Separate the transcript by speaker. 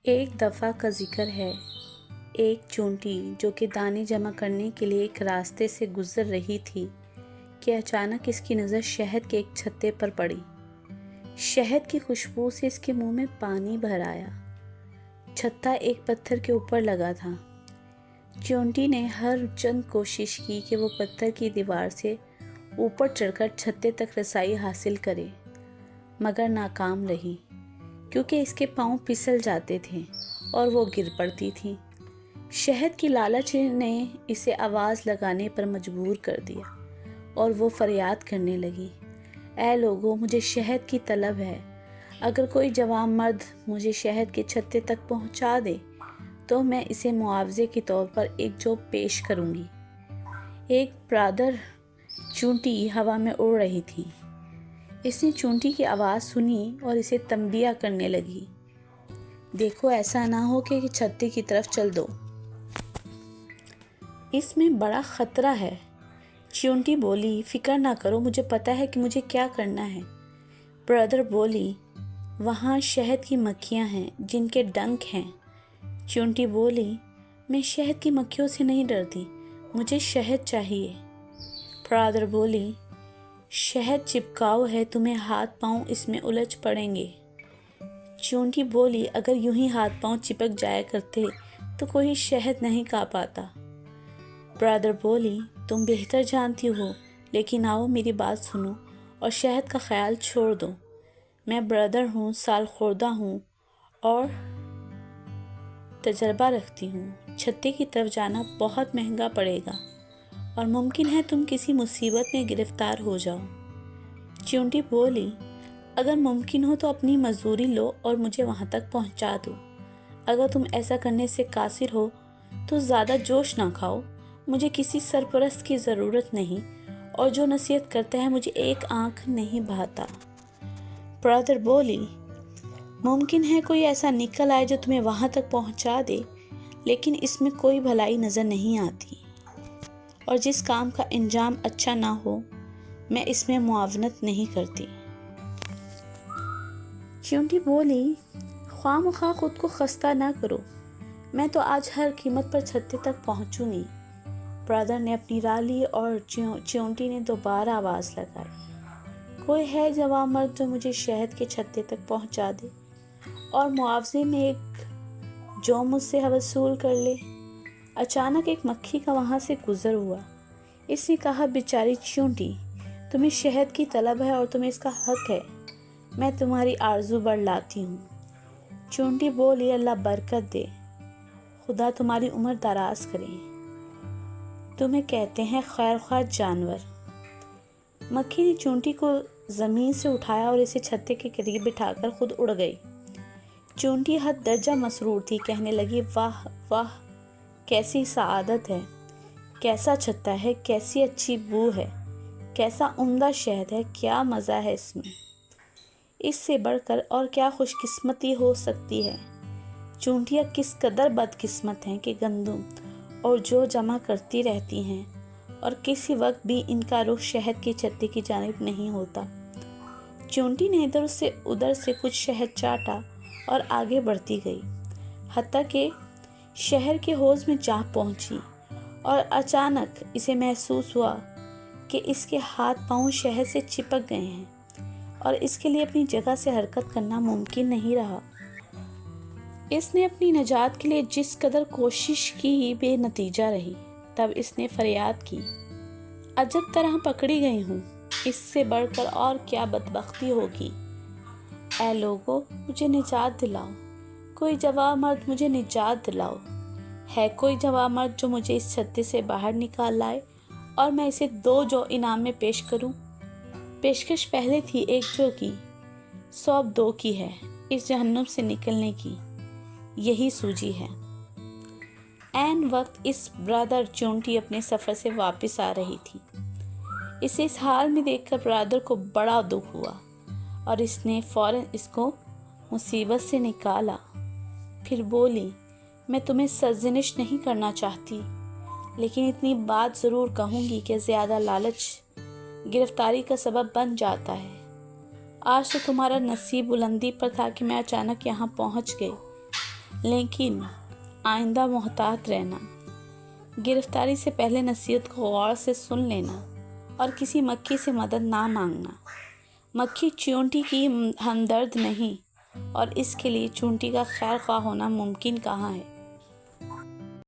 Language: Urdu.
Speaker 1: ایک دفعہ کا ذکر ہے، ایک چونٹی جو کہ دانے جمع کرنے کے لیے ایک راستے سے گزر رہی تھی کہ اچانک اس کی نظر شہد کے ایک چھتے پر پڑی۔ شہد کی خوشبو سے اس کے منہ میں پانی بھر آیا۔ چھتا ایک پتھر کے اوپر لگا تھا۔ چونٹی نے ہر چند کوشش کی کہ وہ پتھر کی دیوار سے اوپر چڑھ کر چھتے تک رسائی حاصل کرے، مگر ناکام رہی، کیونکہ اس کے پاؤں پھسل جاتے تھے اور وہ گر پڑتی تھی۔ شہد کی لالچ نے اسے آواز لگانے پر مجبور کر دیا اور وہ فریاد کرنے لگی، اے لوگو، مجھے شہد کی طلب ہے۔ اگر کوئی جوان مرد مجھے شہد کے چھتے تک پہنچا دے تو میں اسے معاوضے کے طور پر ایک جوب پیش کروں گی۔ ایک برادر چونٹی ہوا میں اڑ رہی تھی۔ اس نے چونٹی کی آواز سنی اور اسے تنبیہ کرنے لگی، دیکھو، ایسا نہ ہو کہ چھتے کی طرف چل دو، اس میں بڑا خطرہ ہے۔ چونٹی بولی، فکر نہ کرو، مجھے پتا ہے کہ مجھے کیا کرنا ہے۔ برادر بولی، وہاں شہد کی مکھیاں ہیں جن کے ڈنک ہیں۔ چونٹی بولی، میں شہد کی مکھیوں سے نہیں ڈرتی، مجھے شہد چاہیے۔ برادر بولی، شہد چپکاؤ ہے، تمہیں ہاتھ پاؤں اس میں الجھ پڑیں گے۔ چونٹی بولی، اگر یوں ہی ہاتھ پاؤں چپک جایا کرتے تو کوئی شہد نہیں کھا پاتا۔ برادر بولی، تم بہتر جانتی ہو، لیکن آؤ میری بات سنو اور شہد کا خیال چھوڑ دو۔ میں برادر ہوں، سال خوردہ ہوں اور تجربہ رکھتی ہوں۔ چھتے کی طرف جانا بہت مہنگا پڑے گا اور ممکن ہے تم کسی مصیبت میں گرفتار ہو جاؤ۔ چونٹی بولی، اگر ممکن ہو تو اپنی مزدوری لو اور مجھے وہاں تک پہنچا دو۔ اگر تم ایسا کرنے سے قاصر ہو تو زیادہ جوش نہ کھاؤ، مجھے کسی سرپرست کی ضرورت نہیں اور جو نصیحت کرتا ہے مجھے ایک آنکھ نہیں بہاتا۔ برادر بولی، ممکن ہے کوئی ایسا نکل آئے جو تمہیں وہاں تک پہنچا دے، لیکن اس میں کوئی بھلائی نظر نہیں آتی، اور جس کام کا انجام اچھا نہ ہو میں اس میں معاونت نہیں کرتی۔ چونٹی بولی، خواہ مخواہ خود کو خستہ نہ کرو، میں تو آج ہر قیمت پر چھتے تک پہنچوں گی۔ برادر نے اپنی راہ لی اور چونٹی نے دوبارہ آواز لگائی، کوئی ہے جوان مرد جو مجھے شہد کے چھتے تک پہنچا دے اور معاوضے میں ایک جو مجھ سے وصول کر لے۔ اچانک ایک مکھی کا وہاں سے گزر ہوا۔ اس نے کہا، بیچاری چونٹی، تمہیں شہد کی طلب ہے اور تمہیں اس کا حق ہے، میں تمہاری آرزو بڑھلاتی ہوں۔ چونٹی بولی، اللہ برکت دے، خدا تمہاری عمر دراز کرے، تمہیں کہتے ہیں خیر خواہ جانور۔ مکھی نے چونٹی کو زمین سے اٹھایا اور اسے چھتے کے قریب بٹھا کر خود اڑ گئی۔ چونٹی حد درجہ مسرور تھی، کہنے لگی، واہ واہ، کیسی سعادت ہے، کیسا چھتا ہے، کیسی اچھی بو ہے، کیسا عمدہ شہد ہے، کیا مزہ ہے اس میں، اس سے بڑھ کر اور کیا خوش قسمتی ہو سکتی ہے۔ چونٹیاں کس قدر بد قسمت ہیں کہ گندم اور جو جمع کرتی رہتی ہیں اور کسی وقت بھی ان کا رخ شہد کے چھتے کی جانب نہیں ہوتا۔ چونٹی نے ادھر سے کچھ شہد چاٹا اور آگے بڑھتی گئی، حتیٰ کہ شہر کے حوض میں جا پہنچی، اور اچانک اسے محسوس ہوا کہ اس کے ہاتھ پاؤں شہد سے چپک گئے ہیں اور اس کے لیے اپنی جگہ سے حرکت کرنا ممکن نہیں رہا۔ اس نے اپنی نجات کے لیے جس قدر کوشش کی بے نتیجہ رہی۔ تب اس نے فریاد کی، عجب طرح پکڑی گئی ہوں، اس سے بڑھ کر اور کیا بدبختی ہوگی۔ اے لوگو، مجھے نجات دلاؤ، کوئی جوان مرد مجھے نجات دلاؤ۔ ہے کوئی جوان مرد جو مجھے اس چھتے سے باہر نکال لائے اور میں اسے 2 جو انعام میں پیش کروں۔ پیشکش پہلے تھی 1 جو کی، 100 اب 2 کی ہے، اس جہنم سے نکلنے کی یہی سوجی ہے۔ عین وقت اس برادر چونٹی اپنے سفر سے واپس آ رہی تھی۔ اسے اس حال میں دیکھ کر برادر کو بڑا دکھ ہوا اور اس نے فوراً اس کو مصیبت سے نکالا۔ پھر بولی، میں تمہیں سرزنش نہیں کرنا چاہتی، لیکن اتنی بات ضرور کہوں گی کہ زیادہ لالچ گرفتاری کا سبب بن جاتا ہے۔ آج تو تمہارا نصیب بلندی پر تھا کہ میں اچانک یہاں پہنچ گئی، لیکن آئندہ محتاط رہنا، گرفتاری سے پہلے نصیحت کو غور سے سن لینا اور کسی مکھی سے مدد نہ مانگنا۔ مکھی چیونٹی کی ہمدرد نہیں، اور اس کے لیے چیونٹی کا خیر خواہ ہونا ممکن کہاں ہے۔